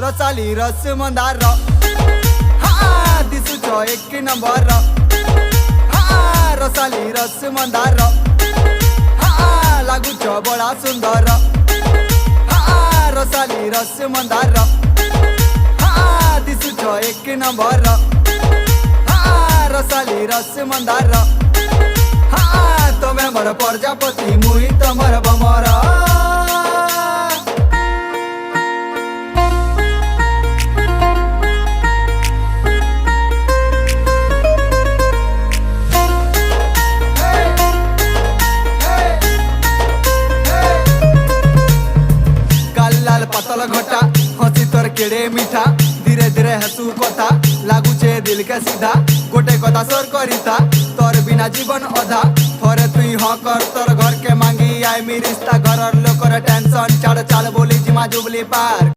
रसाली रस मंदार दिसुच एक नंबर रसाली रस मंदार लागुच बड़ा सुंदर रसाली रस मंदार दिसुच एक नंबर रसाली रस मंदार तमे मोर प्रजापति मुई तमर बमर पतल घटा हसी तोर केड़े मीठा धीरे धीरे हसू कथा लागुचे दिल के सीधा गोटे कथा सोर करिता तोर बिना जीवन अधा थोरे तुई हाँ कर तोर घर के मांगी आई मी रिश्ता घर लोकर टेंशन चढ़ चाल बोली जिमा जुबली पार